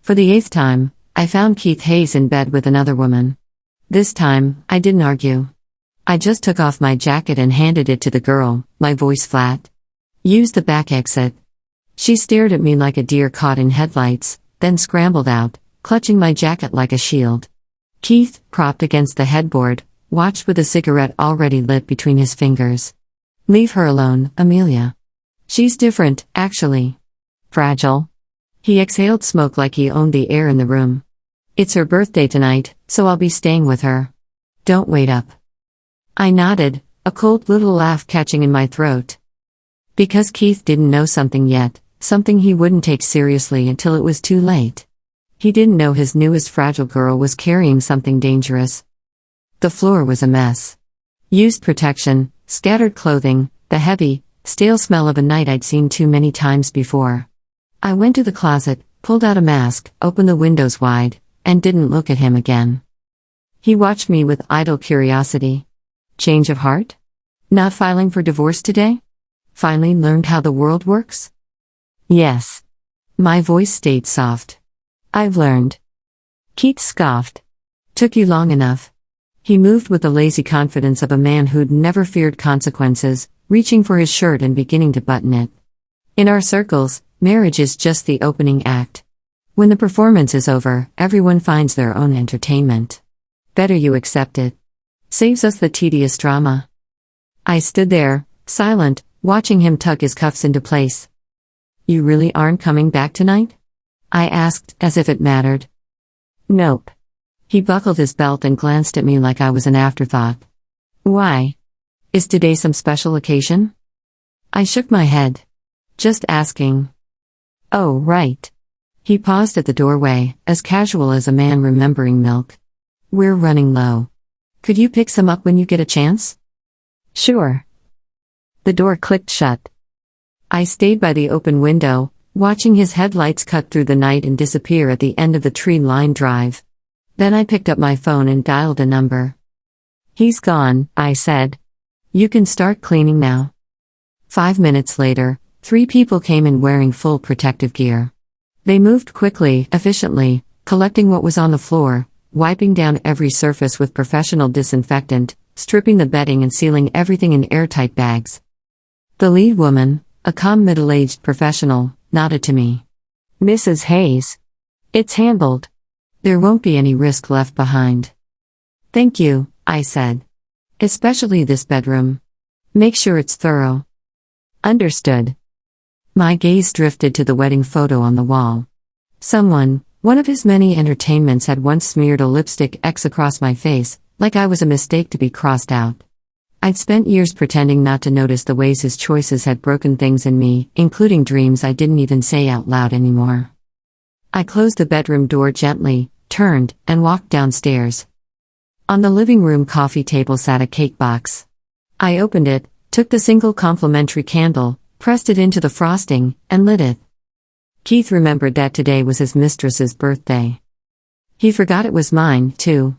For the 8th time, I found Keith Hayes in bed with another woman. This time, I didn't argue. I just took off my jacket and handed it to the girl, my voice flat. Use the back exit. She stared at me like a deer caught in headlights, then scrambled out, clutching my jacket like a shield. Keith, propped against the headboard, watched with a cigarette already lit between his fingers. Leave her alone, Amelia. She's different, actually. Fragile. He exhaled smoke like he owned the air in the room. It's her birthday tonight, so I'll be staying with her. Don't wait up. I nodded, a cold little laugh catching in my throat. Because Keith didn't know something yet, something he wouldn't take seriously until it was too late. He didn't know his newest fragile girl was carrying something dangerous. The floor was a mess. Used protection, scattered clothing, the heavy, stale smell of a night I'd seen too many times before. I went to the closet, pulled out a mask, opened the windows wide, and didn't look at him again. He watched me with idle curiosity. Change of heart? Not filing for divorce today? Finally learned how the world works? Yes. My voice stayed soft. I've learned. Keith scoffed. Took you long enough. He moved with the lazy confidence of a man who'd never feared consequences, reaching for his shirt and beginning to button it. In our circles, marriage is just the opening act. When the performance is over, everyone finds their own entertainment. Better you accept it. Saves us the tedious drama. I stood there, silent, watching him tug his cuffs into place. You really aren't coming back tonight? I asked, as if it mattered. Nope. He buckled his belt and glanced at me like I was an afterthought. Why? Is today some special occasion? I shook my head. Just asking. Oh, right. He paused at the doorway, as casual as a man remembering milk. We're running low. Could you pick some up when you get a chance? Sure. The door clicked shut. I stayed by the open window, watching his headlights cut through the night and disappear at the end of the tree-lined drive. Then I picked up my phone and dialed a number. He's gone, I said. You can start cleaning now. 5 minutes later, 3 people came in wearing full protective gear. They moved quickly, efficiently, collecting what was on the floor, wiping down every surface with professional disinfectant, stripping the bedding and sealing everything in airtight bags. The lead woman, a calm middle-aged professional, nodded to me. Mrs. Hayes. It's handled. There won't be any risk left behind. Thank you, I said. Especially this bedroom. Make sure it's thorough. Understood. My gaze drifted to the wedding photo on the wall. Someone, one of his many entertainments, had once smeared a lipstick X across my face, like I was a mistake to be crossed out. I'd spent years pretending not to notice the ways his choices had broken things in me, including dreams I didn't even say out loud anymore. I closed the bedroom door gently, turned, and walked downstairs. On the living room coffee table sat a cake box. I opened it, took the single complimentary candle, pressed it into the frosting, and lit it. Keith remembered that today was his mistress's birthday. He forgot it was mine, too.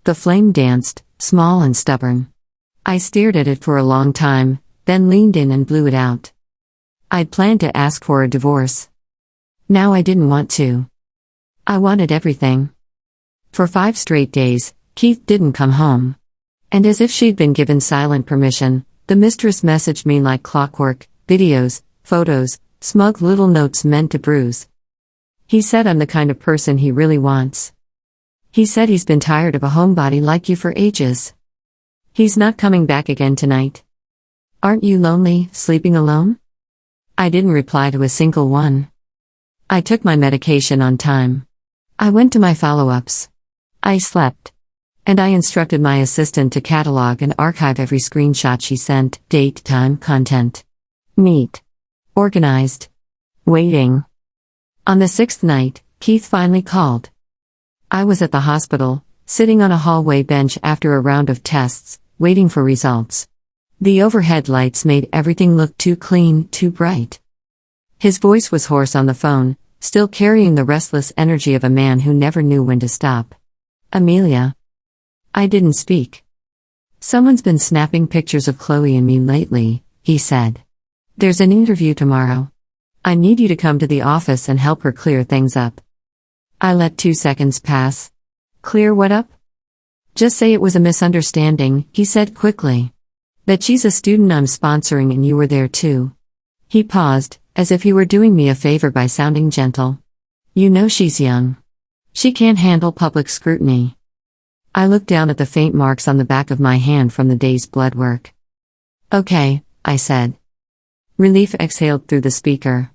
The flame danced, small and stubborn. I stared at it for a long time, then leaned in and blew it out. I'd planned to ask for a divorce. Now I didn't want to. I wanted everything. For 5 straight days, Keith didn't come home. And as if she'd been given silent permission, the mistress messaged me like clockwork, videos, photos, smug little notes meant to bruise. He said I'm the kind of person he really wants. He said he's been tired of a homebody like you for ages. He's not coming back again tonight. Aren't you lonely, sleeping alone? I didn't reply to a single one. I took my medication on time. I went to my follow-ups. I slept. And I instructed my assistant to catalog and archive every screenshot she sent, date, time, content. Neat. Organized. Waiting. On the 6th night, Keith finally called. I was at the hospital, sitting on a hallway bench after a round of tests, waiting for results. The overhead lights made everything look too clean, too bright. His voice was hoarse on the phone, still carrying the restless energy of a man who never knew when to stop. Amelia. I didn't speak. Someone's been snapping pictures of Chloe and me lately, he said. There's an interview tomorrow. I need you to come to the office and help her clear things up. I let 2 seconds pass. Clear what up? Just say it was a misunderstanding, he said quickly. That she's a student I'm sponsoring and you were there too. He paused, as if he were doing me a favor by sounding gentle. You know she's young. She can't handle public scrutiny. I looked down at the faint marks on the back of my hand from the day's blood work. Okay, I said. Relief exhaled through the speaker.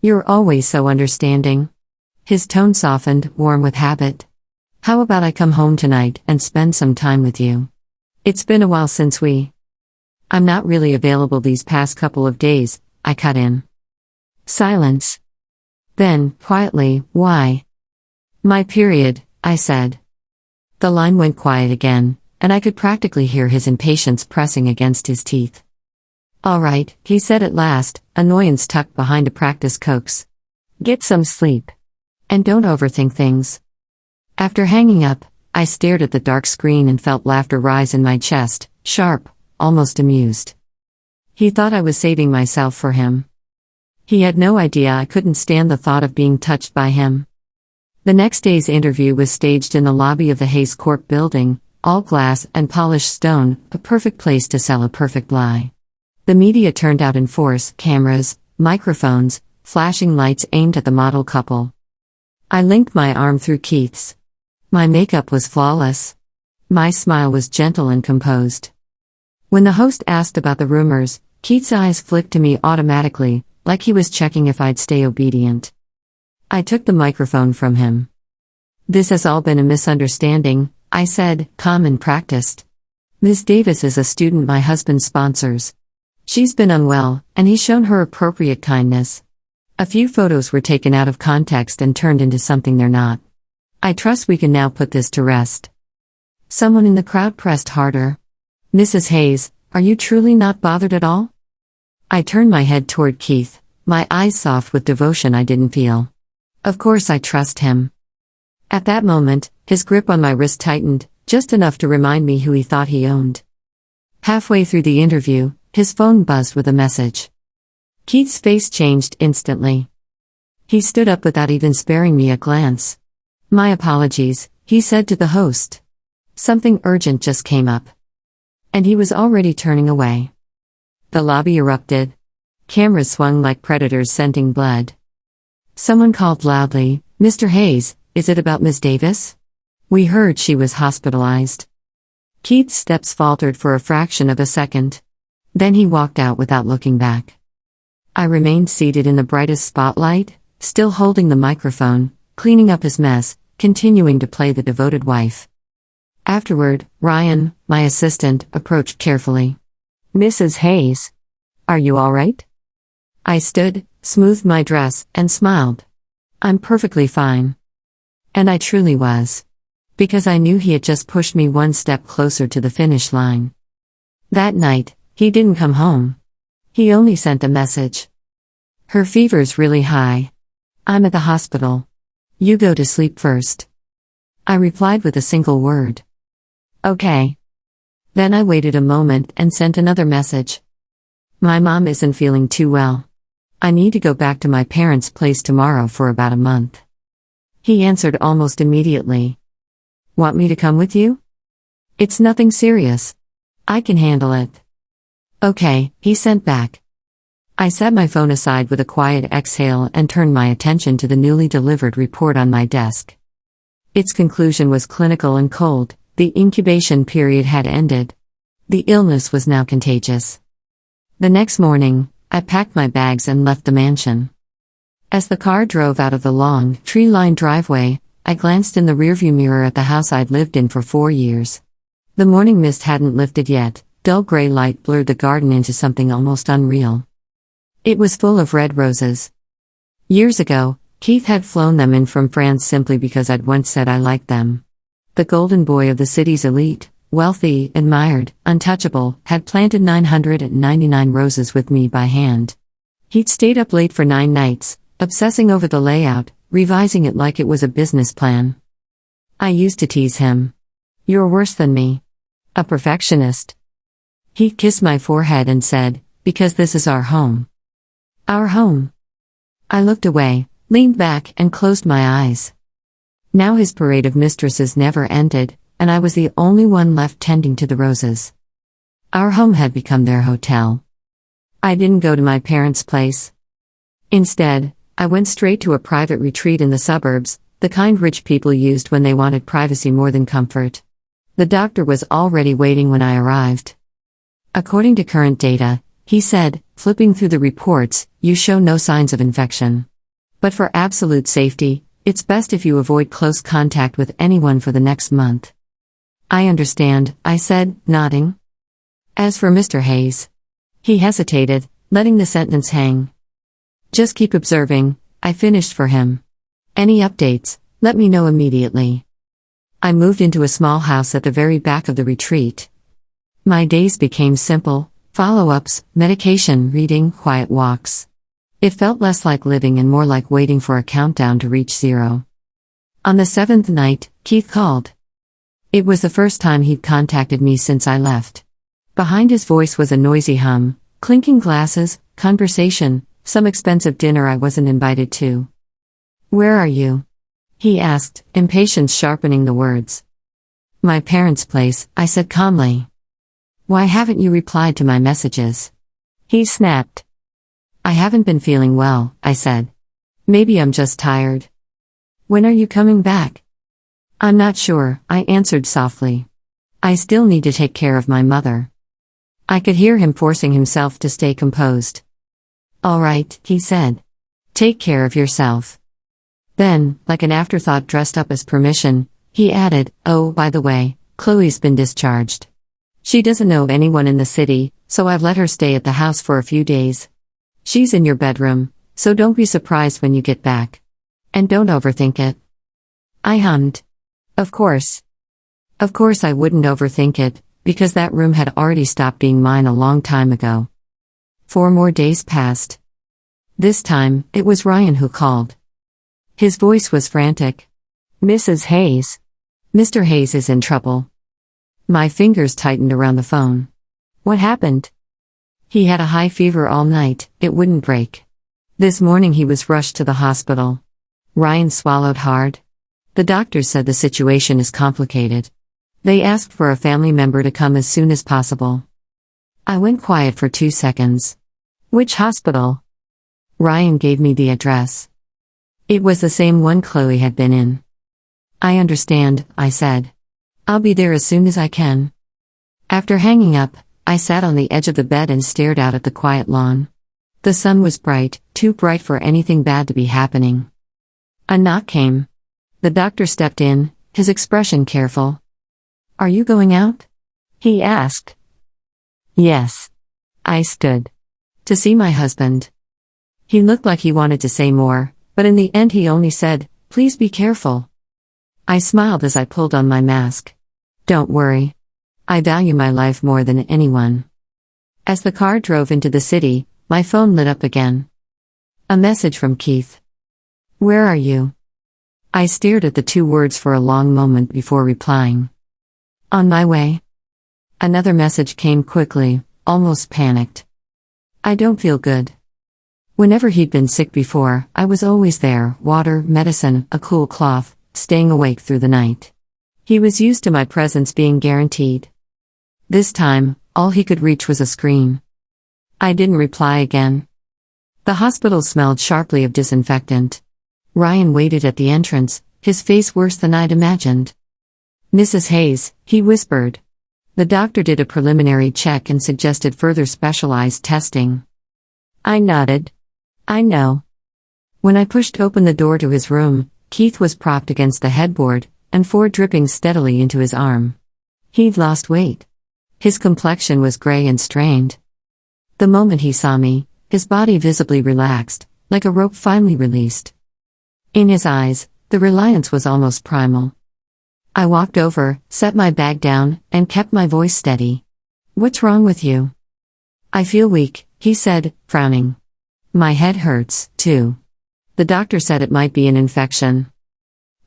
You're always so understanding. His tone softened, warm with habit. How about I come home tonight and spend some time with you? It's been a while since I'm not really available these past couple of days, I cut in. Silence. Then, quietly, why? My period, I said. The line went quiet again, and I could practically hear his impatience pressing against his teeth. All right, he said at last, annoyance tucked behind a practice coax. Get some sleep. And don't overthink things. After hanging up, I stared at the dark screen and felt laughter rise in my chest, sharp, almost amused. He thought I was saving myself for him. He had no idea I couldn't stand the thought of being touched by him. The next day's interview was staged in the lobby of the Hayes Corp building, all glass and polished stone, a perfect place to sell a perfect lie. The media turned out in force, cameras, microphones, flashing lights aimed at the model couple. I linked my arm through Keith's. My makeup was flawless. My smile was gentle and composed. When the host asked about the rumors, Keith's eyes flicked to me automatically, like he was checking if I'd stay obedient. I took the microphone from him. This has all been a misunderstanding, I said, calm and practiced. Ms. Davis is a student my husband sponsors. She's been unwell, and he's shown her appropriate kindness. A few photos were taken out of context and turned into something they're not. I trust we can now put this to rest. Someone in the crowd pressed harder. Mrs. Hayes, are you truly not bothered at all? I turned my head toward Keith, my eyes soft with devotion I didn't feel. Of course I trust him. At that moment, his grip on my wrist tightened, just enough to remind me who he thought he owned. Halfway through the interview, his phone buzzed with a message. Keith's face changed instantly. He stood up without even sparing me a glance. My apologies, he said to the host. Something urgent just came up. And he was already turning away. The lobby erupted. Cameras swung like predators scenting blood. Someone called loudly, Mr. Hayes, is it about Ms. Davis? We heard she was hospitalized. Keith's steps faltered for a fraction of a second. Then he walked out without looking back. I remained seated in the brightest spotlight, still holding the microphone, cleaning up his mess, continuing to play the devoted wife. Afterward, Ryan, my assistant, approached carefully. Mrs. Hayes, are you all right? I stood, smoothed my dress, and smiled. I'm perfectly fine. And I truly was. Because I knew he had just pushed me one step closer to the finish line. That night, he didn't come home. He only sent a message. Her fever's really high. I'm at the hospital. You go to sleep first. I replied with a single word. Okay. Then I waited a moment and sent another message. My mom isn't feeling too well. I need to go back to my parents' place tomorrow for about a month. He answered almost immediately. Want me to come with you? It's nothing serious. I can handle it. Okay, he sent back. I set my phone aside with a quiet exhale and turned my attention to the newly delivered report on my desk. Its conclusion was clinical and cold. The incubation period had ended. The illness was now contagious. The next morning, I packed my bags and left the mansion. As the car drove out of the long, tree-lined driveway, I glanced in the rearview mirror at the house I'd lived in for 4 years. The morning mist hadn't lifted yet, dull gray light blurred the garden into something almost unreal. It was full of red roses. Years ago, Keith had flown them in from France simply because I'd once said I liked them. The golden boy of the city's elite, wealthy, admired, untouchable, had planted 999 roses with me by hand. He'd stayed up late for 9 nights, obsessing over the layout, revising it like it was a business plan. I used to tease him. You're worse than me. A perfectionist. He kissed my forehead and said, because this is our home. Our home. I looked away, leaned back, and closed my eyes. Now his parade of mistresses never ended, and I was the only one left tending to the roses. Our home had become their hotel. I didn't go to my parents' place. Instead, I went straight to a private retreat in the suburbs, the kind rich people used when they wanted privacy more than comfort. The doctor was already waiting when I arrived. According to current data, he said, flipping through the reports, you show no signs of infection. But for absolute safety, it's best if you avoid close contact with anyone for the next month. I understand, I said, nodding. As for Mr. Hayes, he hesitated, letting the sentence hang. Just keep observing, I finished for him. Any updates, let me know immediately. I moved into a small house at the very back of the retreat. My days became simple, follow-ups, medication, reading, quiet walks. It felt less like living and more like waiting for a countdown to reach 0. On the 7th night, Keith called. It was the first time he'd contacted me since I left. Behind his voice was a noisy hum, clinking glasses, conversation, some expensive dinner I wasn't invited to. Where are you? He asked, impatience sharpening the words. My parents' place, I said calmly. Why haven't you replied to my messages? He snapped. I haven't been feeling well, I said. Maybe I'm just tired. When are you coming back? I'm not sure, I answered softly. I still need to take care of my mother. I could hear him forcing himself to stay composed. All right, he said. Take care of yourself. Then, like an afterthought dressed up as permission, he added, oh, by the way, Chloe's been discharged. She doesn't know anyone in the city, so I've let her stay at the house for a few days. She's in your bedroom, so don't be surprised when you get back. And don't overthink it. I hummed. Of course. Of course I wouldn't overthink it, because that room had already stopped being mine a long time ago. 4 more days passed. This time, it was Ryan who called. His voice was frantic. Mrs. Hayes. Mr. Hayes is in trouble. My fingers tightened around the phone. What happened? He had a high fever all night, it wouldn't break. This morning he was rushed to the hospital. Ryan swallowed hard. The doctors said the situation is complicated. They asked for a family member to come as soon as possible. I went quiet for 2 seconds. Which hospital? Ryan gave me the address. It was the same one Chloe had been in. I understand, I said. I'll be there as soon as I can. After hanging up, I sat on the edge of the bed and stared out at the quiet lawn. The sun was bright, too bright for anything bad to be happening. A knock came. The doctor stepped in, his expression careful. Are you going out? He asked. Yes. I stood. To see my husband. He looked like he wanted to say more, but in the end he only said, please be careful. I smiled as I pulled on my mask. Don't worry. I value my life more than anyone. As the car drove into the city, my phone lit up again. A message from Keith. Where are you? I stared at the 2 words for a long moment before replying. On my way. Another message came quickly, almost panicked. I don't feel good. Whenever he'd been sick before, I was always there, water, medicine, a cool cloth, staying awake through the night. He was used to my presence being guaranteed. This time, all he could reach was a scream. I didn't reply again. The hospital smelled sharply of disinfectant. Ryan waited at the entrance, his face worse than I'd imagined. Mrs. Hayes, he whispered. The doctor did a preliminary check and suggested further specialized testing. I nodded. I know. When I pushed open the door to his room, Keith was propped against the headboard, and 4 dripping steadily into his arm. He'd lost weight. His complexion was gray and strained. The moment he saw me, his body visibly relaxed, like a rope finally released. In his eyes, the reliance was almost primal. I walked over, set my bag down, and kept my voice steady. What's wrong with you? I feel weak, he said, frowning. My head hurts, too. The doctor said it might be an infection.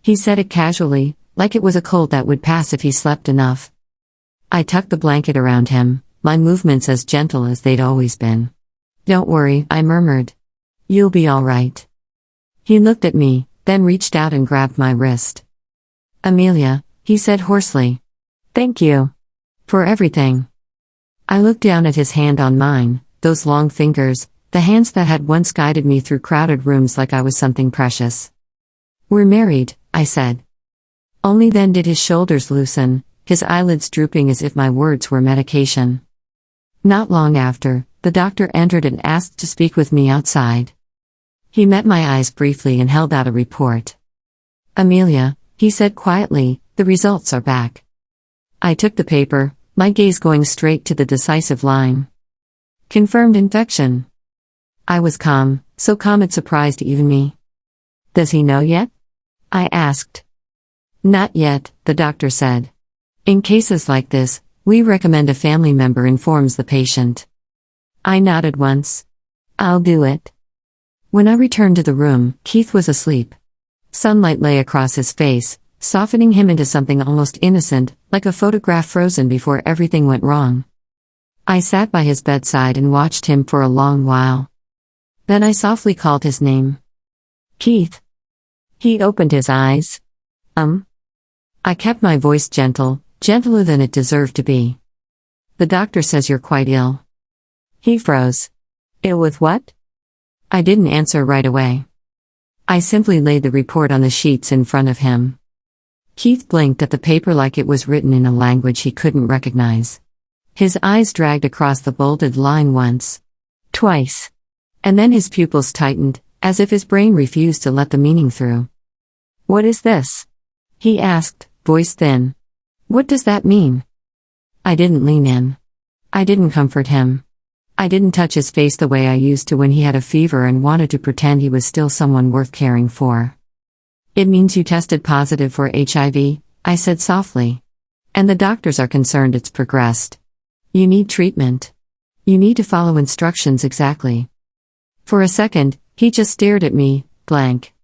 He said it casually, like it was a cold that would pass if he slept enough. I tucked the blanket around him, my movements as gentle as they'd always been. Don't worry, I murmured. You'll be all right. He looked at me, then reached out and grabbed my wrist. Amelia, he said hoarsely. Thank you. For everything. I looked down at his hand on mine, those long fingers, the hands that had once guided me through crowded rooms like I was something precious. We're married, I said. Only then did his shoulders loosen, his eyelids drooping as if my words were medication. Not long after, the doctor entered and asked to speak with me outside. He met my eyes briefly and held out a report. Amelia, he said quietly, the results are back. I took the paper, my gaze going straight to the decisive line. Confirmed infection. I was calm, so calm it surprised even me. Does he know yet? I asked. Not yet, the doctor said. In cases like this, we recommend a family member informs the patient. I nodded once. I'll do it. When I returned to the room, Keith was asleep. Sunlight lay across his face, softening him into something almost innocent, like a photograph frozen before everything went wrong. I sat by his bedside and watched him for a long while. Then I softly called his name. Keith. He opened his eyes. I kept my voice gentle, gentler than it deserved to be. The doctor says you're quite ill. He froze. Ill with what? I didn't answer right away. I simply laid the report on the sheets in front of him. Keith blinked at the paper like it was written in a language he couldn't recognize. His eyes dragged across the bolded line once. Twice. And then his pupils tightened, as if his brain refused to let the meaning through. What is this? He asked, voice thin. What does that mean? I didn't lean in. I didn't comfort him. I didn't touch his face the way I used to when he had a fever and wanted to pretend he was still someone worth caring for. It means you tested positive for HIV, I said softly. And the doctors are concerned it's progressed. You need treatment. You need to follow instructions exactly. For a second, he just stared at me, blank.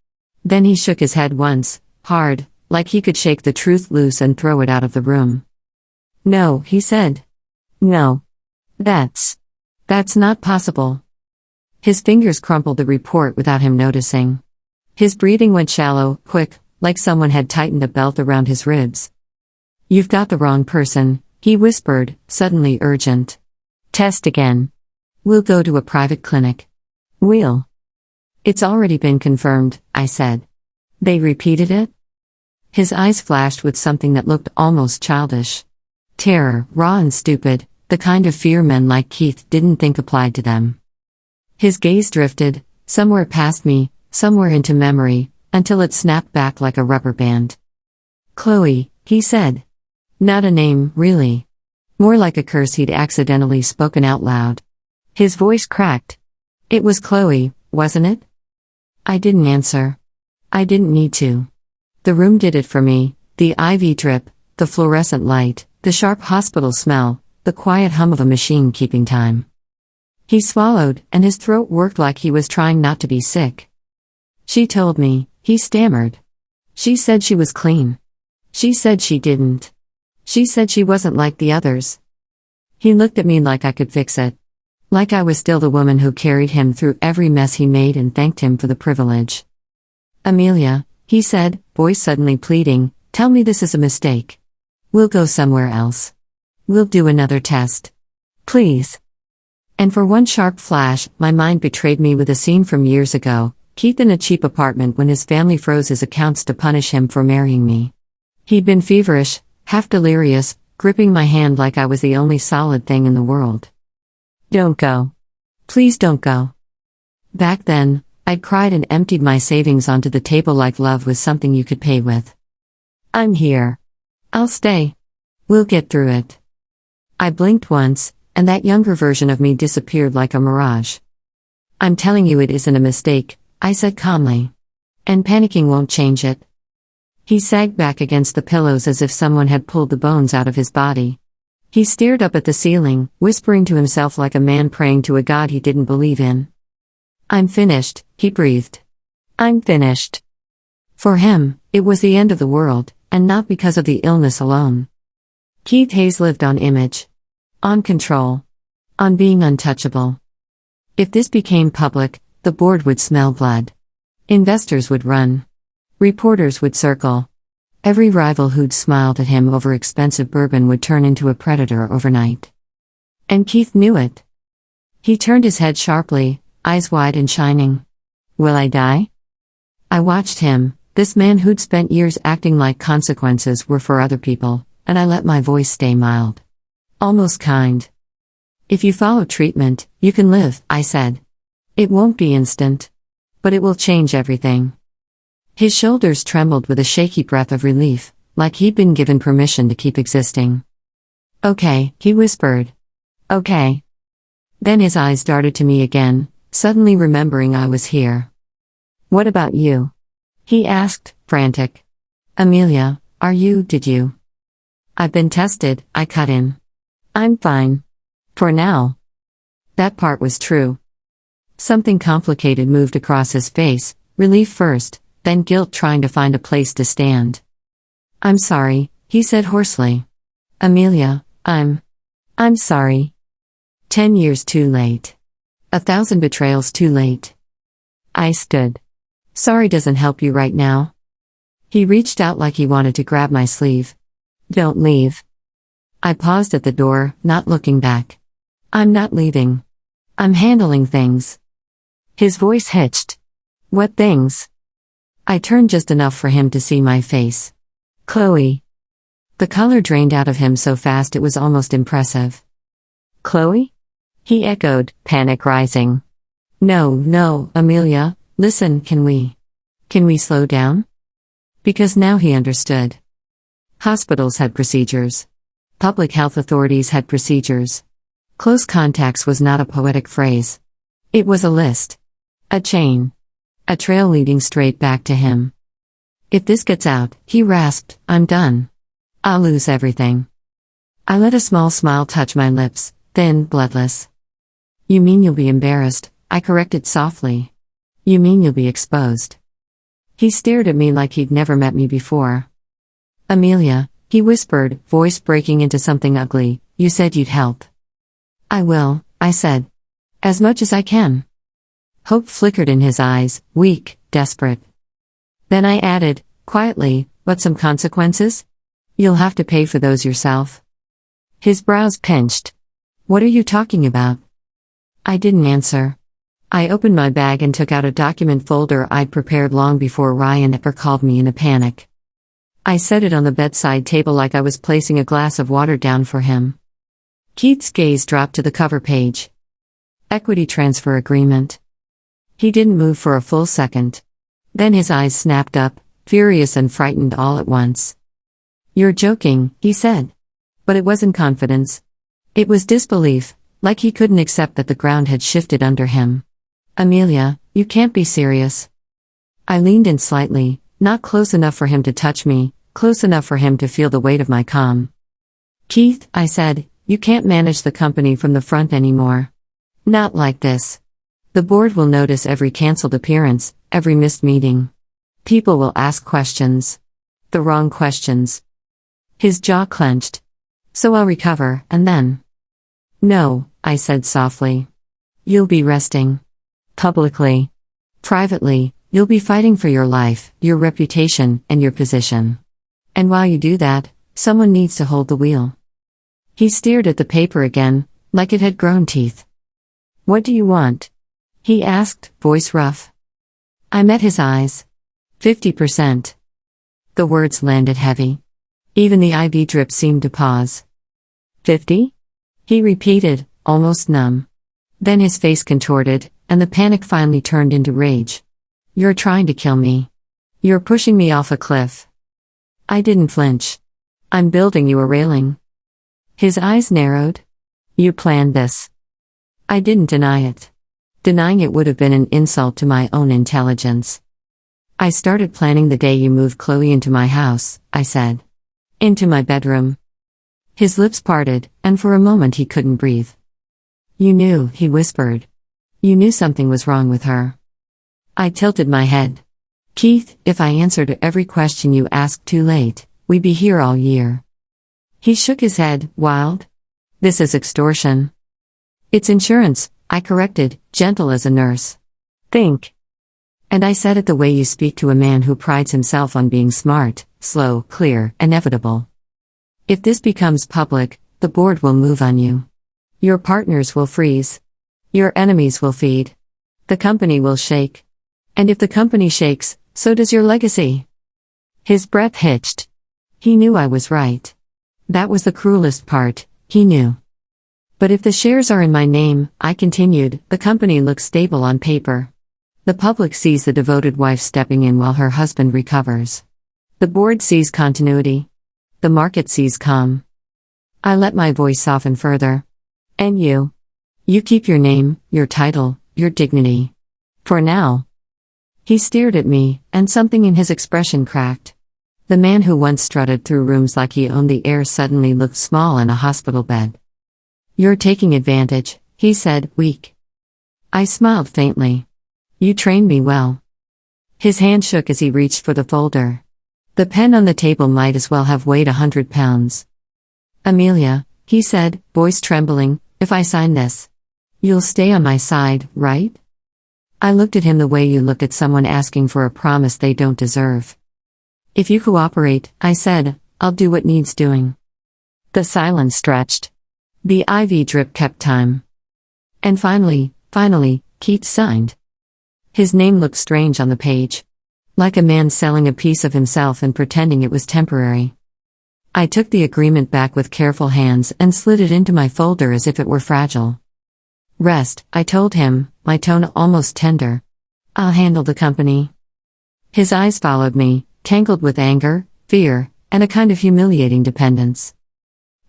Then he shook his head once, hard, like he could shake the truth loose and throw it out of the room. No, he said. No. That's not possible. His fingers crumpled the report without him noticing. His breathing went shallow, quick, like someone had tightened a belt around his ribs. You've got the wrong person, he whispered, suddenly urgent. Test again. We'll go to a private clinic. We'll. It's already been confirmed, I said. They repeated it? His eyes flashed with something that looked almost childish. Terror, raw and stupid, the kind of fear men like Keith didn't think applied to them. His gaze drifted, somewhere past me, somewhere into memory, until it snapped back like a rubber band. Chloe, he said. Not a name, really. More like a curse he'd accidentally spoken out loud. His voice cracked. It was Chloe, wasn't it? I didn't answer. I didn't need to. The room did it for me, the IV drip, the fluorescent light, the sharp hospital smell, the quiet hum of a machine keeping time. He swallowed, and his throat worked like he was trying not to be sick. She told me, he stammered. She said she was clean. She said she didn't. She said she wasn't like the others. He looked at me like I could fix it. Like I was still the woman who carried him through every mess he made and thanked him for the privilege. Amelia, he said, voice suddenly pleading, tell me this is a mistake. We'll go somewhere else. We'll do another test. Please. And for one sharp flash, my mind betrayed me with a scene from years ago, Keith in a cheap apartment when his family froze his accounts to punish him for marrying me. He'd been feverish, half delirious, gripping my hand like I was the only solid thing in the world. Don't go. Please don't go. Back then, I'd cried and emptied my savings onto the table like love was something you could pay with. I'm here. I'll stay. We'll get through it. I blinked once, and that younger version of me disappeared like a mirage. I'm telling you it isn't a mistake, I said calmly. And panicking won't change it. He sagged back against the pillows as if someone had pulled the bones out of his body. He stared up at the ceiling, whispering to himself like a man praying to a god he didn't believe in. I'm finished, he breathed. I'm finished. For him, it was the end of the world, and not because of the illness alone. Keith Hayes lived on image. On control. On being untouchable. If this became public, the board would smell blood. Investors would run. Reporters would circle. Every rival who'd smiled at him over expensive bourbon would turn into a predator overnight. And Keith knew it. He turned his head sharply, eyes wide and shining. Will I die? I watched him, this man who'd spent years acting like consequences were for other people, and I let my voice stay mild. Almost kind. If you follow treatment, you can live, I said. It won't be instant. But it will change everything. His shoulders trembled with a shaky breath of relief, like he'd been given permission to keep existing. Okay, he whispered. Okay. Then his eyes darted to me again, suddenly remembering I was here. What about you? He asked, frantic. Amelia, did you? I've been tested, I cut in. I'm fine. For now. That part was true. Something complicated moved across his face, relief first, then guilt trying to find a place to stand. I'm sorry, he said hoarsely. Amelia, I'm sorry. 10 years too late. 1,000 betrayals too late. I stood. Sorry doesn't help you right now. He reached out like he wanted to grab my sleeve. Don't leave. I paused at the door, not looking back. I'm not leaving. I'm handling things. His voice hitched. What things? I turned just enough for him to see my face. Chloe. The color drained out of him so fast it was almost impressive. Chloe? He echoed, panic rising. No, Amelia, listen, can we slow down? Because now he understood. Hospitals had procedures. Public health authorities had procedures. Close contacts was not a poetic phrase. It was a list. A chain. A trail leading straight back to him. If this gets out, he rasped, I'm done. I'll lose everything. I let a small smile touch my lips, thin, bloodless. You mean you'll be embarrassed, I corrected softly. You mean you'll be exposed. He stared at me like he'd never met me before. Amelia, he whispered, voice breaking into something ugly, you said you'd help. I will, I said. As much as I can. Hope flickered in his eyes, weak, desperate. Then I added, quietly, but some consequences? You'll have to pay for those yourself. His brows pinched. What are you talking about? I didn't answer. I opened my bag and took out a document folder I'd prepared long before Ryan ever called me in a panic. I set it on the bedside table like I was placing a glass of water down for him. Keith's gaze dropped to the cover page. Equity transfer agreement. He didn't move for a full second. Then his eyes snapped up, furious and frightened all at once. You're joking, he said. But it wasn't confidence. It was disbelief, like he couldn't accept that the ground had shifted under him. Amelia, you can't be serious. I leaned in slightly, not close enough for him to touch me, close enough for him to feel the weight of my calm. Keith, I said, you can't manage the company from the front anymore. Not like this. The board will notice every cancelled appearance, every missed meeting. People will ask questions. The wrong questions. His jaw clenched. So I'll recover, and then. No, I said softly. You'll be resting. Publicly. Privately, you'll be fighting for your life, your reputation, and your position. And while you do that, someone needs to hold the wheel. He stared at the paper again, like it had grown teeth. What do you want? He asked, voice rough. I met his eyes. 50%. The words landed heavy. Even the IV drip seemed to pause. 50? He repeated, almost numb. Then his face contorted, and the panic finally turned into rage. You're trying to kill me. You're pushing me off a cliff. I didn't flinch. I'm building you a railing. His eyes narrowed. You planned this. I didn't deny it. Denying it would have been an insult to my own intelligence. I started planning the day you moved Chloe into my house, I said. Into my bedroom. His lips parted, and for a moment he couldn't breathe. You knew, he whispered. You knew something was wrong with her. I tilted my head. Keith, if I answered every question you asked too late, we'd be here all year. He shook his head, wild. This is extortion. It's insurance, I corrected, gentle as a nurse. Think. And I said it the way you speak to a man who prides himself on being smart, slow, clear, inevitable. If this becomes public, the board will move on you. Your partners will freeze. Your enemies will feed. The company will shake. And if the company shakes, so does your legacy. His breath hitched. He knew I was right. That was the cruelest part, he knew. But if the shares are in my name, I continued, the company looks stable on paper. The public sees the devoted wife stepping in while her husband recovers. The board sees continuity. The market sees calm. I let my voice soften further. And you? You keep your name, your title, your dignity. For now. He stared at me, and something in his expression cracked. The man who once strutted through rooms like he owned the air suddenly looked small in a hospital bed. You're taking advantage, he said, weak. I smiled faintly. You trained me well. His hand shook as he reached for the folder. The pen on the table might as well have weighed 100 pounds. Amelia, he said, voice trembling, if I sign this, you'll stay on my side, right? I looked at him the way you look at someone asking for a promise they don't deserve. If you cooperate, I said, I'll do what needs doing. The silence stretched. The IV drip kept time. And finally, Keith signed. His name looked strange on the page. Like a man selling a piece of himself and pretending it was temporary. I took the agreement back with careful hands and slid it into my folder as if it were fragile. Rest, I told him, my tone almost tender. I'll handle the company. His eyes followed me, tangled with anger, fear, and a kind of humiliating dependence.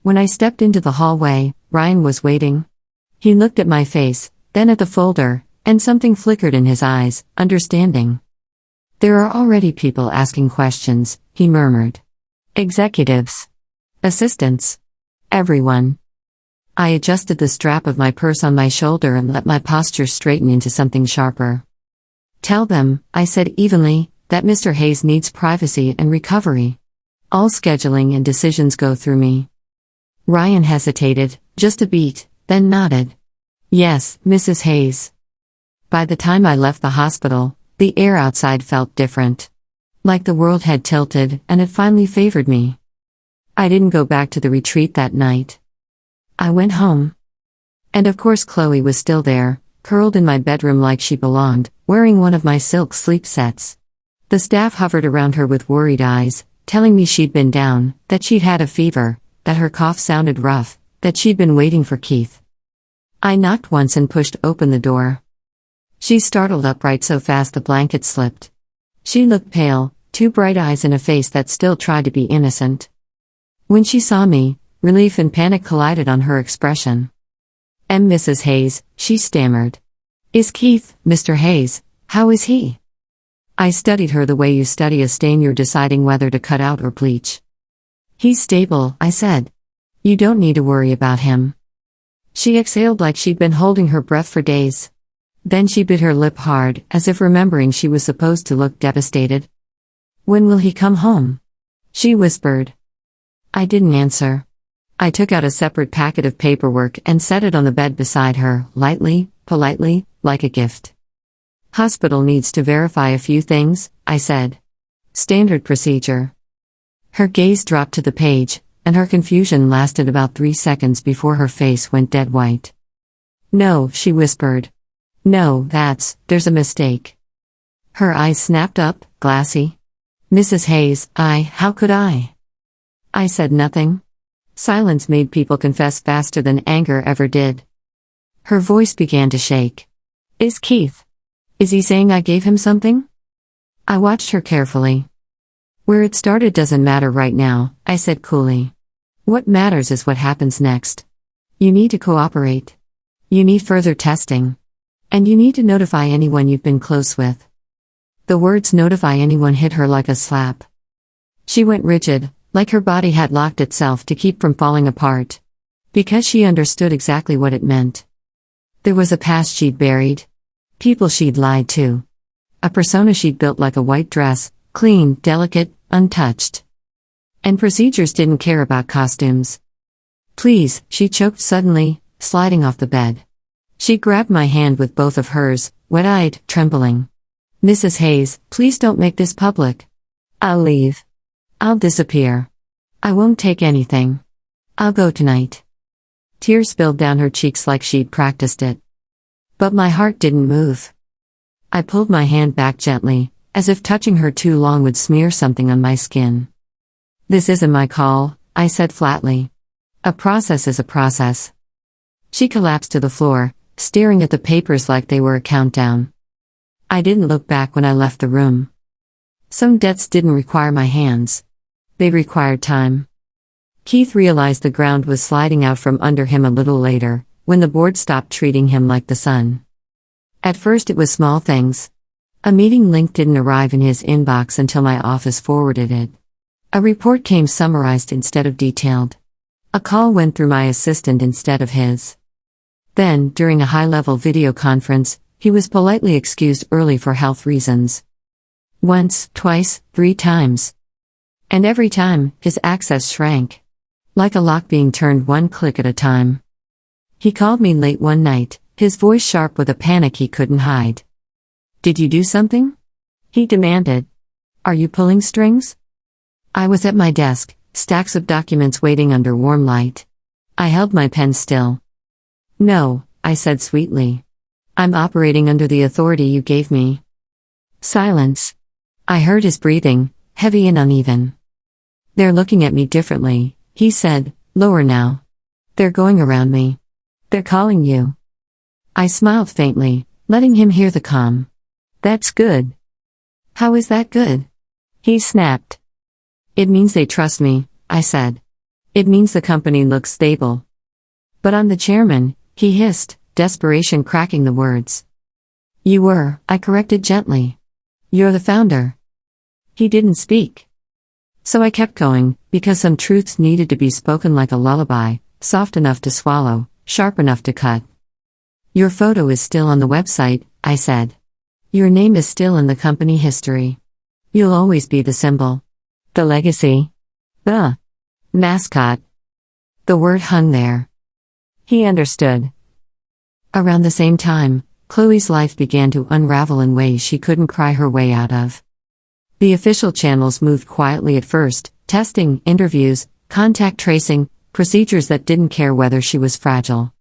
When I stepped into the hallway, Ryan was waiting. He looked at my face, then at the folder, and something flickered in his eyes, understanding. There are already people asking questions, he murmured. Executives. Assistants. Everyone. I adjusted the strap of my purse on my shoulder and let my posture straighten into something sharper. Tell them, I said evenly, that Mr. Hayes needs privacy and recovery. All scheduling and decisions go through me. Ryan hesitated, just a beat, then nodded. Yes, Mrs. Hayes. By the time I left the hospital, the air outside felt different. Like the world had tilted, and it finally favored me. I didn't go back to the retreat that night. I went home. And of course Chloe was still there, curled in my bedroom like she belonged, wearing one of my silk sleep sets. The staff hovered around her with worried eyes, telling me she'd been down, that she'd had a fever, that her cough sounded rough, that she'd been waiting for Keith. I knocked once and pushed open the door. She startled upright so fast the blanket slipped. She looked pale, two bright eyes in a face that still tried to be innocent. When she saw me, relief and panic collided on her expression. Mrs. Hayes, she stammered. Is Keith, Mr. Hayes, how is he? I studied her the way you study a stain you're deciding whether to cut out or bleach. He's stable, I said. You don't need to worry about him. She exhaled like she'd been holding her breath for days. Then she bit her lip hard, as if remembering she was supposed to look devastated. When will he come home? She whispered. I didn't answer. I took out a separate packet of paperwork and set it on the bed beside her, lightly, politely, like a gift. Hospital needs to verify a few things, I said. Standard procedure. Her gaze dropped to the page, and her confusion lasted about 3 seconds before her face went dead white. No, she whispered. No, there's a mistake. Her eyes snapped up, glassy. Mrs. Hayes, how could I? I said nothing. Silence made people confess faster than anger ever did. Her voice began to shake. Is Keith? Is he saying I gave him something? I watched her carefully. Where it started doesn't matter right now, I said coolly. What matters is what happens next. You need to cooperate. You need further testing. And you need to notify anyone you've been close with. The words notify anyone hit her like a slap. She went rigid, like her body had locked itself to keep from falling apart. Because she understood exactly what it meant. There was a past she'd buried. People she'd lied to. A persona she'd built like a white dress, clean, delicate, untouched. And procedures didn't care about costumes. Please, she choked suddenly, sliding off the bed. She grabbed my hand with both of hers, wet-eyed, trembling. Mrs. Hayes, please don't make this public. I'll leave. I'll disappear. I won't take anything. I'll go tonight. Tears spilled down her cheeks like she'd practiced it. But my heart didn't move. I pulled my hand back gently, as if touching her too long would smear something on my skin. This isn't my call, I said flatly. A process is a process. She collapsed to the floor, staring at the papers like they were a countdown. I didn't look back when I left the room. Some debts didn't require my hands. They required time. Keith realized the ground was sliding out from under him a little later, when the board stopped treating him like the sun. At first it was small things. A meeting link didn't arrive in his inbox until my office forwarded it. A report came summarized instead of detailed. A call went through my assistant instead of his. Then, during a high-level video conference, he was politely excused early for health reasons. Once, twice, 3 times. And every time, his access shrank. Like a lock being turned one click at a time. He called me late one night, his voice sharp with a panic he couldn't hide. "Did you do something?" he demanded. "Are you pulling strings?" I was at my desk, stacks of documents waiting under warm light. I held my pen still. "No," I said sweetly. "I'm operating under the authority you gave me." Silence. I heard his breathing, heavy and uneven. "They're looking at me differently," he said, "lower now. They're going around me. They're calling you." I smiled faintly, letting him hear the calm. "That's good." "How is that good?" he snapped. "It means they trust me," I said. "It means the company looks stable." "But I'm the chairman," he hissed, desperation cracking the words. "You were," I corrected gently. "You're the founder." He didn't speak. So I kept going, because some truths needed to be spoken like a lullaby, soft enough to swallow, sharp enough to cut. "Your photo is still on the website," I said. "Your name is still in the company history. You'll always be the symbol. The legacy. The mascot." The word hung there. He understood. Around the same time, Chloe's life began to unravel in ways she couldn't cry her way out of. The official channels moved quietly at first, testing, interviews, contact tracing, procedures that didn't care whether she was fragile.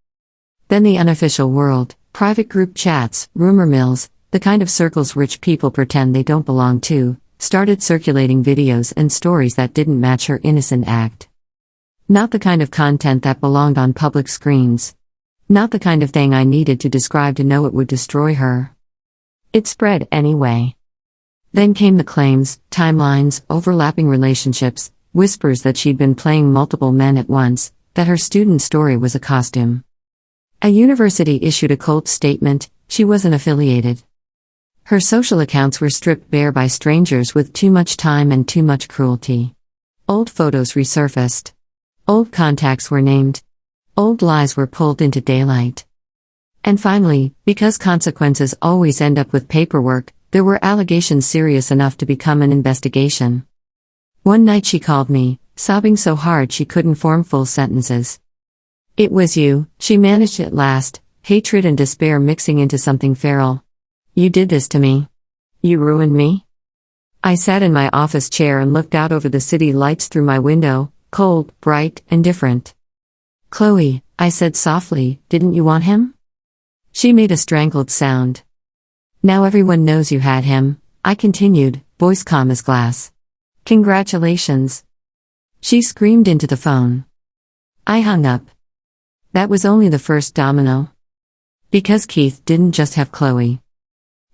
Then the unofficial world, private group chats, rumor mills, the kind of circles rich people pretend they don't belong to, started circulating videos and stories that didn't match her innocent act. Not the kind of content that belonged on public screens. Not the kind of thing I needed to describe to know it would destroy her. It spread anyway. Then came the claims, timelines, overlapping relationships, whispers that she'd been playing multiple men at once, that her student story was a costume. A university issued a cold statement, she wasn't affiliated. Her social accounts were stripped bare by strangers with too much time and too much cruelty. Old photos resurfaced. Old contacts were named. Old lies were pulled into daylight. And finally, because consequences always end up with paperwork, there were allegations serious enough to become an investigation. One night she called me, sobbing so hard she couldn't form full sentences. "It was you," she managed at last, hatred and despair mixing into something feral. "You did this to me. You ruined me." I sat in my office chair and looked out over the city lights through my window, cold, bright, indifferent. "Chloe," I said softly, "didn't you want him?" She made a strangled sound. "Now everyone knows you had him," I continued, voice calm as glass. "Congratulations." She screamed into the phone. I hung up. That was only the first domino. Because Keith didn't just have Chloe.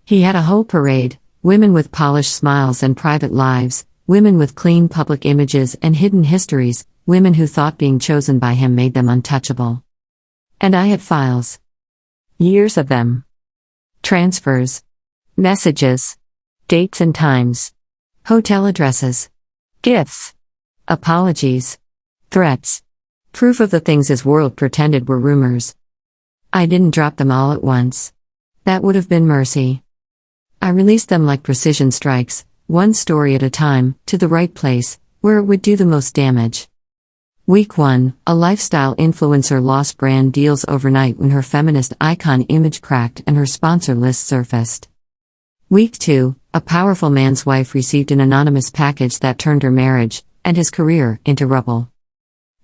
He had a whole parade, women with polished smiles and private lives, women with clean public images and hidden histories, women who thought being chosen by him made them untouchable. And I had files. Years of them. Transfers. Messages. Dates and times. Hotel addresses. Gifts. Apologies. Threats. Proof of the things his world pretended were rumors. I didn't drop them all at once. That would have been mercy. I released them like precision strikes, one story at a time, to the right place, where it would do the most damage. Week 1, a lifestyle influencer lost brand deals overnight when her feminist icon image cracked and her sponsor list surfaced. Week 2, a powerful man's wife received an anonymous package that turned her marriage, and his career, into rubble.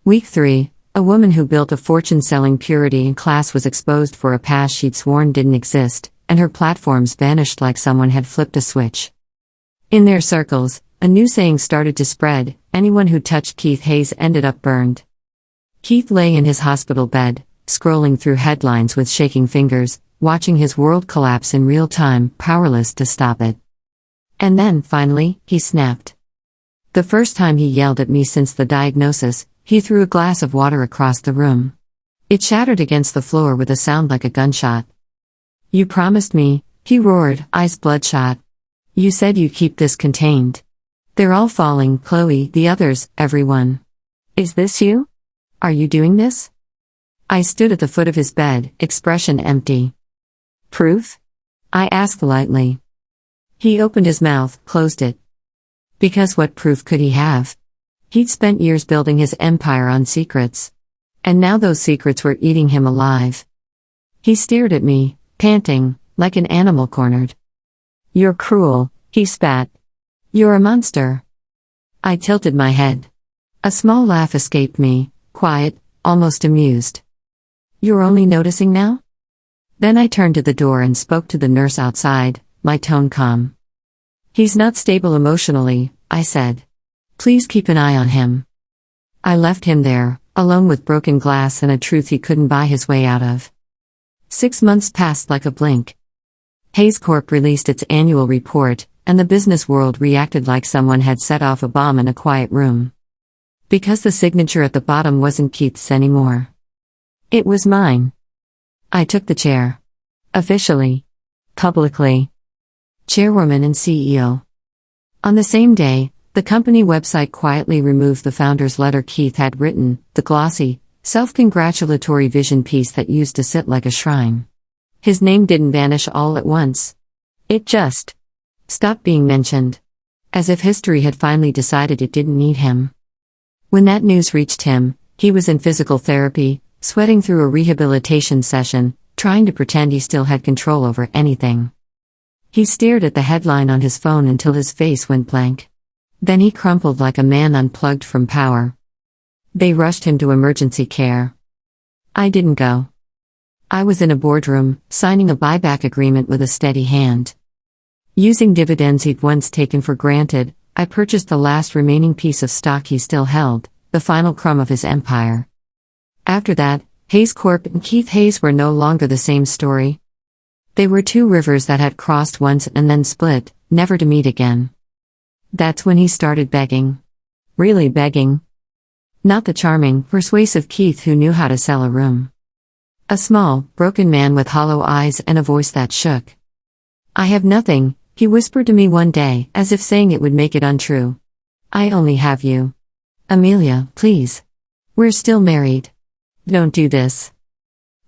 Week 3, a woman who built a fortune selling purity and class was exposed for a past she'd sworn didn't exist, and her platforms vanished like someone had flipped a switch. In their circles, a new saying started to spread: anyone who touched Keith Hayes ended up burned. Keith lay in his hospital bed, scrolling through headlines with shaking fingers, watching his world collapse in real time, powerless to stop it. And then, finally, he snapped. The first time he yelled at me since the diagnosis, he threw a glass of water across the room. It shattered against the floor with a sound like a gunshot. "You promised me," he roared, eyes bloodshot. "You said you'd keep this contained. They're all falling, Chloe, the others, everyone. Is this you? Are you doing this?" I stood at the foot of his bed, expression empty. "Proof?" I asked lightly. He opened his mouth, closed it. Because what proof could he have? He'd spent years building his empire on secrets. And now those secrets were eating him alive. He stared at me, panting, like an animal cornered. "You're cruel," he spat. "You're a monster." I tilted my head. A small laugh escaped me, quiet, almost amused. "You're only noticing now?" Then I turned to the door and spoke to the nurse outside, my tone calm. "He's not stable emotionally," I said. "Please keep an eye on him." I left him there, alone with broken glass and a truth he couldn't buy his way out of. 6 months passed like a blink. Hayes Corp released its annual report, and the business world reacted like someone had set off a bomb in a quiet room. Because the signature at the bottom wasn't Keith's anymore. It was mine. I took the chair. Officially. Publicly. Chairwoman and CEO. On the same day, the company website quietly removed the founder's letter Keith had written, the glossy, self-congratulatory vision piece that used to sit like a shrine. His name didn't vanish all at once. It just stopped being mentioned. As if history had finally decided it didn't need him. When that news reached him, he was in physical therapy, sweating through a rehabilitation session, trying to pretend he still had control over anything. He stared at the headline on his phone until his face went blank. Then he crumpled like a man unplugged from power. They rushed him to emergency care. I didn't go. I was in a boardroom, signing a buyback agreement with a steady hand. Using dividends he'd once taken for granted, I purchased the last remaining piece of stock he still held, the final crumb of his empire. After that, Hayes Corp and Keith Hayes were no longer the same story. They were two rivers that had crossed once and then split, never to meet again. That's when he started begging. Really begging. Not the charming, persuasive Keith who knew how to sell a room. A small, broken man with hollow eyes and a voice that shook. "I have nothing," he whispered to me one day, as if saying it would make it untrue. "I only have you. Amelia, please. We're still married. Don't do this."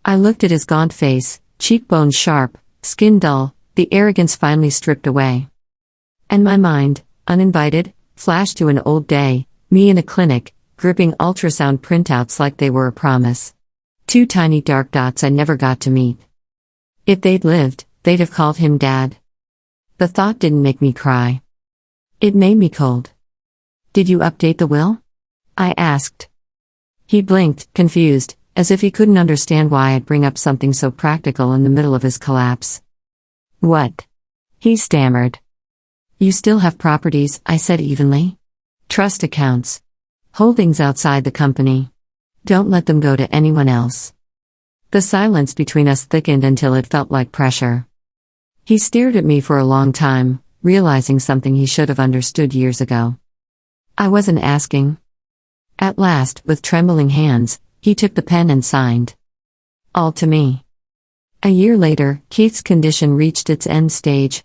I looked at his gaunt face, cheekbones sharp, skin dull, the arrogance finally stripped away. And my mind, uninvited, flashed to an old day, me in a clinic, gripping ultrasound printouts like they were a promise. 2 tiny dark dots I never got to meet. If they'd lived, they'd have called him Dad. The thought didn't make me cry. It made me cold. "Did you update the will?" I asked. He blinked, confused, as if he couldn't understand why I'd bring up something so practical in the middle of his collapse. "What?" he stammered. "You still have properties," I said evenly. "Trust accounts. Holdings outside the company. Don't let them go to anyone else." The silence between us thickened until it felt like pressure. He stared at me for a long time, realizing something he should have understood years ago. I wasn't asking. At last, with trembling hands, he took the pen and signed. All to me. A year later, Keith's condition reached its end stage.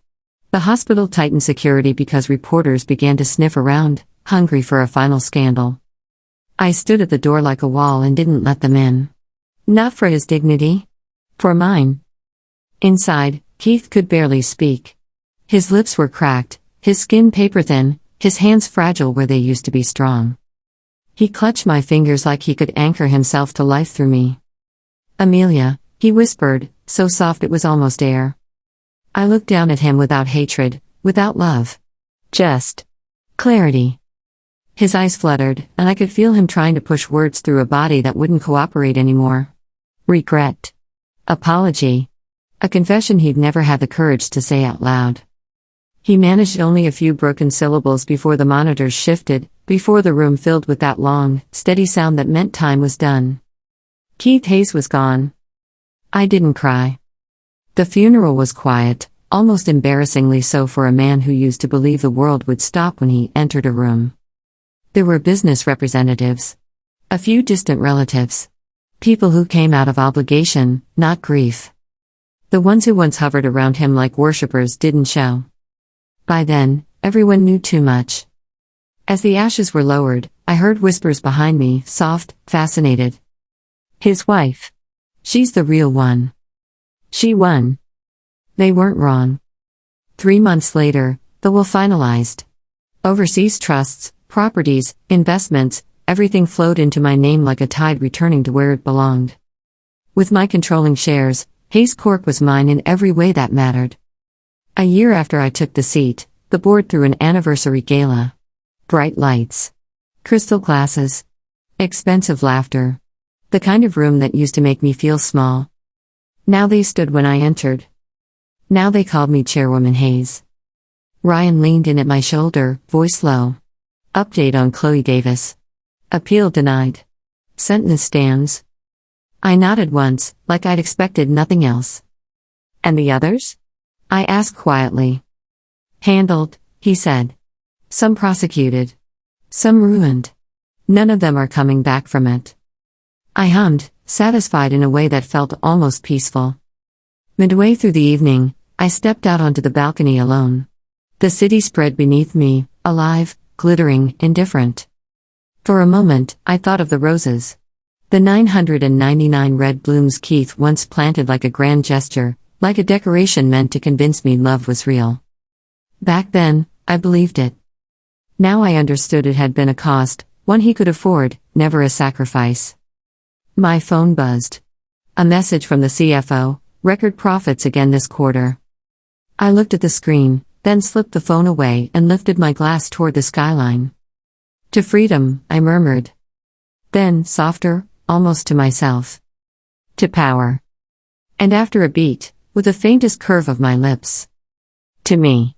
The hospital tightened security because reporters began to sniff around, hungry for a final scandal. I stood at the door like a wall and didn't let them in. Not for his dignity. For mine. Inside, Keith could barely speak. His lips were cracked, his skin paper-thin, his hands fragile where they used to be strong. He clutched my fingers like he could anchor himself to life through me. "Amelia," he whispered, so soft it was almost air. I looked down at him without hatred, without love. Just clarity. His eyes fluttered, and I could feel him trying to push words through a body that wouldn't cooperate anymore. Regret. Apology. A confession he'd never had the courage to say out loud. He managed only a few broken syllables before the monitors shifted, before the room filled with that long, steady sound that meant time was done. Keith Hayes was gone. I didn't cry. The funeral was quiet, almost embarrassingly so for a man who used to believe the world would stop when he entered a room. There were business representatives. A few distant relatives. People who came out of obligation, not grief. The ones who once hovered around him like worshippers didn't show. By then, everyone knew too much. As the ashes were lowered, I heard whispers behind me, soft, fascinated. His wife. She's the real one. She won. They weren't wrong. 3 months later, the will finalized. Overseas trusts, properties, investments, everything flowed into my name like a tide returning to where it belonged. With my controlling shares, Hayes Corp was mine in every way that mattered. A year after I took the seat, the board threw an anniversary gala. Bright lights. Crystal glasses. Expensive laughter. The kind of room that used to make me feel small. Now they stood when I entered. Now they called me Chairwoman Hayes. Ryan leaned in at my shoulder, voice low. Update on Chloe Davis. Appeal denied. Sentence stands. I nodded once, like I'd expected nothing else. And the others? I asked quietly. Handled, he said. Some prosecuted. Some ruined. None of them are coming back from it. I hummed, satisfied in a way that felt almost peaceful. Midway through the evening, I stepped out onto the balcony alone. The city spread beneath me, alive, glittering, indifferent. For a moment, I thought of the roses. The 999 red blooms Keith once planted like a grand gesture, like a decoration meant to convince me love was real. Back then, I believed it. Now I understood it had been a cost, one he could afford, never a sacrifice. My phone buzzed. A message from the CFO, record profits again this quarter. I looked at the screen, then slipped the phone away and lifted my glass toward the skyline. To freedom, I murmured. Then, softer, almost to myself. To power. And after a beat, with the faintest curve of my lips. To me.